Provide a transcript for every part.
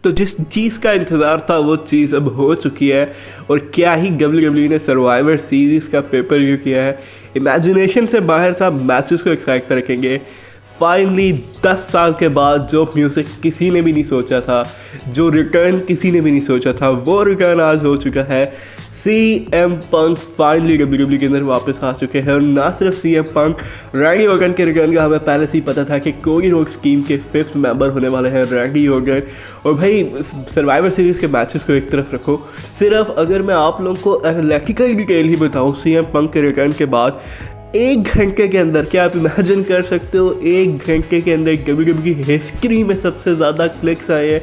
तो जिस चीज़ का इंतज़ार था वो चीज़ अब हो चुकी है। और क्या ही WWE ने सर्वाइवर सीरीज़ का पेपर व्यू किया है। इमेजिनेशन से बाहर था, मैचेस को एक्साइट रखेंगे। फाइनली 10 साल के बाद जो म्यूज़िक किसी ने भी नहीं सोचा था, जो रिटर्न किसी ने भी नहीं सोचा था, वो रिटर्न आज हो चुका है। CM पंक फाइनली WWE के अंदर वापस आ चुके हैं। और ना सिर्फ CM पंक, रैंडी ऑर्टन के रिटर्न का हमें पहले से ही पता था कि कोडी रोड्स टीम के 5th मेंबर होने वाले हैं रैंडी ऑर्टन। और भाई सर्वाइवर सीरीज़ के मैचेस को एक तरफ रखो, सिर्फ अगर मैं आप लोगों को एनालिटिकल डिटेल ही बताऊँ CM पंक के रिटर्न के बाद 1 घंटे के अंदर, क्या आप इमेजिन कर सकते हो 1 घंटे के अंदर WWE की हिस्ट्री में सबसे ज़्यादा क्लिक्स आए हैं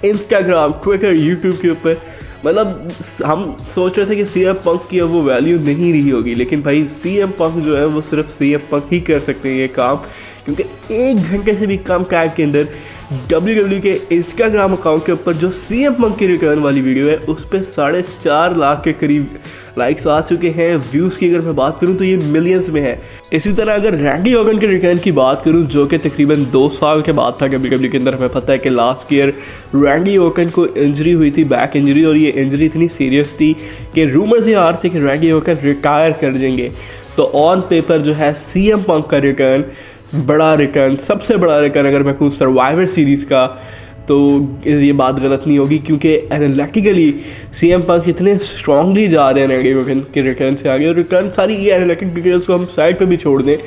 इंस्टाग्राम, ट्विटर, यूट्यूब के ऊपर। मतलब हम सोच रहे थे कि CM पंक की अब वो वैल्यू नहीं रही होगी, लेकिन भाई CM पंक जो है वो सिर्फ CM पंक ही कर सकते हैं ये काम, क्योंकि 1 घंटे से भी कम टाइम के अंदर WWE के इंस्टाग्राम अकाउंट के ऊपर जो CM पंक की रिटर्न वाली वीडियो है उस पर 4.5 लाख के करीब लाइक्स आ चुके हैं। व्यूज़ की अगर मैं बात करूं तो ये मिलियंस में है। इसी तरह अगर रैंडी ऑर्टन के रिटर्न की बात करूं, जो कि तकरीबन 2 साल के बाद था WWE के अंदर, हमें पता है कि लास्ट ईयर रैंडी ऑर्टन को इंजरी हुई थी, बैक इंजरी, और ये इंजरी इतनी सीरियस थी कि रूमर्स ये आ रहे थे कि रैंडी ऑर्टन रिटायर कर देंगे। तो ऑन पेपर जो है CM पंक का रिटर्न, बड़ा रिटर्न, सबसे बड़ा रिटर्न अगर मैं कहूँ सर्वाइवर सीरीज़ का, तो ये बात गलत नहीं होगी, क्योंकि एनालिटिकली CM पंक इतने स्ट्रांगली जा रहे हैं रैंडी ऑर्टन के रिटर्न से आगे। और रिटर्न सारी ये एनालिटिक डिटेल्स को हम साइड पे भी छोड़ दें,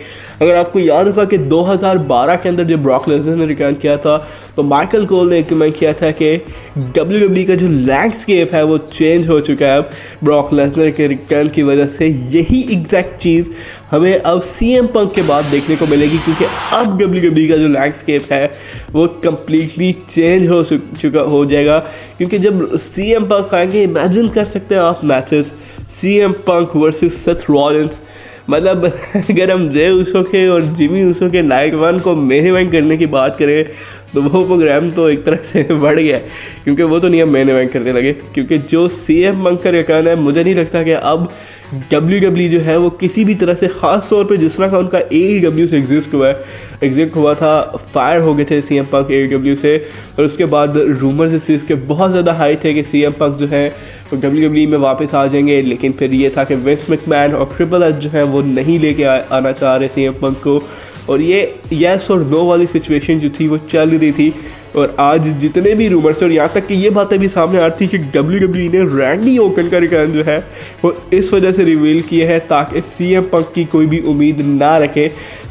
अगर आपको याद होगा कि 2012 के अंदर जब ब्रॉक लेसनर ने रिटर्न किया था तो माइकल कोल ने कमेंट किया था कि WWE का जो लैंडस्केप है वो चेंज हो चुका है अब ब्रॉक लेसनर के रिटर्न की वजह से। यही एग्जैक्ट चीज़ हमें अब CM पंक के बाद देखने को मिलेगी, क्योंकि अब WWE का जो लैंडस्केप है वो कम्प्लीटली चेंज हो जाएगा। क्योंकि जब CM पंक आएंगे, इमेजिन कर सकते हैं आप मैचेस CM पंक वर्सेस सेथ रॉलिंस। मतलब अगर हम जे उसो के और जिमी उसो के नाइट 1 को मेन इवेंट करने की बात करें तो वो प्रोग्राम तो एक तरह से बढ़ गया, क्योंकि वो तो नहीं हम मेन इवेंट करने लगे। क्योंकि जो CM पंक का रिटर्न है, मुझे नहीं लगता कि अब WWE जो है वो किसी भी तरह से, ख़ास तौर पे जिस तरह का उनका AEW से एग्जिस्ट हुआ था, फायर हो गए थे CM पंक AEW से। और उसके बाद रूमर्स इस चीज़ के बहुत ज़्यादा हाई थे कि CM पंक जो है वो WWE में वापस आ जाएंगे, लेकिन फिर ये था कि विंस मैकमैन और ट्रिपल एच जो है वो नहीं लेके आना चाह रहे CM पंक को। और ये येस और नो वाली सिचुएशन जो थी वो चल रही थी। और आज जितने भी रूमर्स, और यहाँ तक कि ये बातें भी सामने आ रही थी कि WWE ने रैंडी ऑर्टन का रिटर्न जो है वो इस वजह से रिवील किया है ताकि CM पंक की कोई भी उम्मीद ना रखे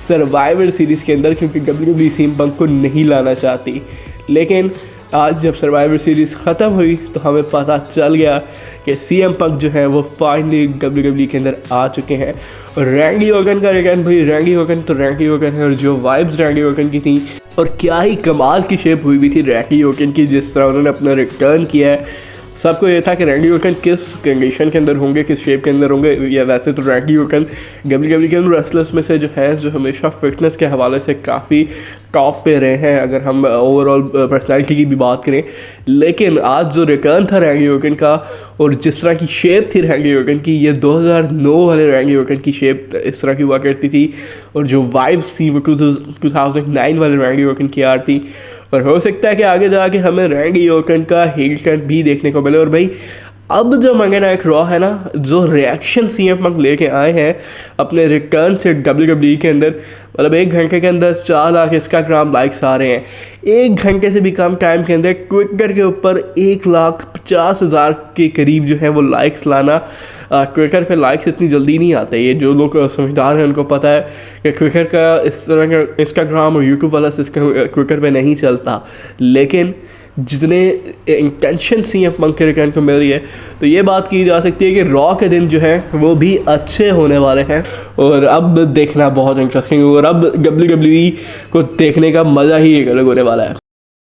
सर्वाइवर सीरीज़ के अंदर, क्योंकि WWE CM पंक को नहीं लाना चाहती। लेकिन आज जब सर्वाइवर सीरीज़ ख़त्म हुई तो हमें पता चल गया कि CM पंक जो है वो फाइनली WWE के अंदर आ चुके हैं। और रैंडी ऑर्टन का रिटर्न, भाई रैंडी ऑर्टन तो रैंडी ऑर्टन है, और जो वाइब्स रैंडी ऑर्टन की थी, और क्या ही कमाल की शेप हुई भी थी रैंडी ऑर्टन की जिस तरह उन्होंने अपना रिटर्न किया है। सबको ये था कि रैंडी ऑर्टन किस कंडीशन के अंदर होंगे, किस शेप के अंदर होंगे। या वैसे तो रैंडी ऑर्टन WWE के अंदर रेसलर्स में से जो है जो हमेशा फिटनेस के हवाले से काफ़ी टॉप पे रहे हैं, अगर हम ओवरऑल पर्सनैलिटी की भी बात करें। लेकिन आज जो रिटर्न था रैंडी ऑर्टन का, और जिस तरह की शेप थी रैंडी ऑर्टन की, ये 2009 वाले रैंडी ऑर्टन की शेप इस तरह की हुआ करती थी। और जो वाइब्स थी वो 2009 वाले रैंडी ऑर्टन की आ रही थी। और हो सकता है कि आगे जाके हमें रैंडी ऑर्टन का heel turn भी देखने को मिले। और भाई अब जो मंडे नाइट रॉ है ना, जो रिएक्शन CM पंक लेके आए हैं अपने रिटर्न से WWE के अंदर, मतलब 1 घंटे के अंदर 4 लाख इंस्टाग्राम लाइक्स आ रहे हैं। 1 घंटे से भी कम टाइम के अंदर ट्विटर के ऊपर 1,50,000 के करीब जो है वो लाइक्स लाना। ट्विटर पे लाइक्स इतनी जल्दी नहीं आते, ये जो लोग समझदार हैं उनको पता है कि ट्विटर का इस तरह का इंस्टाग्राम और यूट्यूब वाला सिस्टम ट्विटर पे नहीं चलता। लेकिन जितने इंटेंशन CM पंक के रिटर्न को मिल रही है, तो ये बात की जा सकती है कि रॉ के दिन जो है वो भी अच्छे होने वाले हैं। और अब देखना बहुत इंटरेस्टिंग, और अब WWE को देखने का मज़ा ही एक अलग होने वाला है।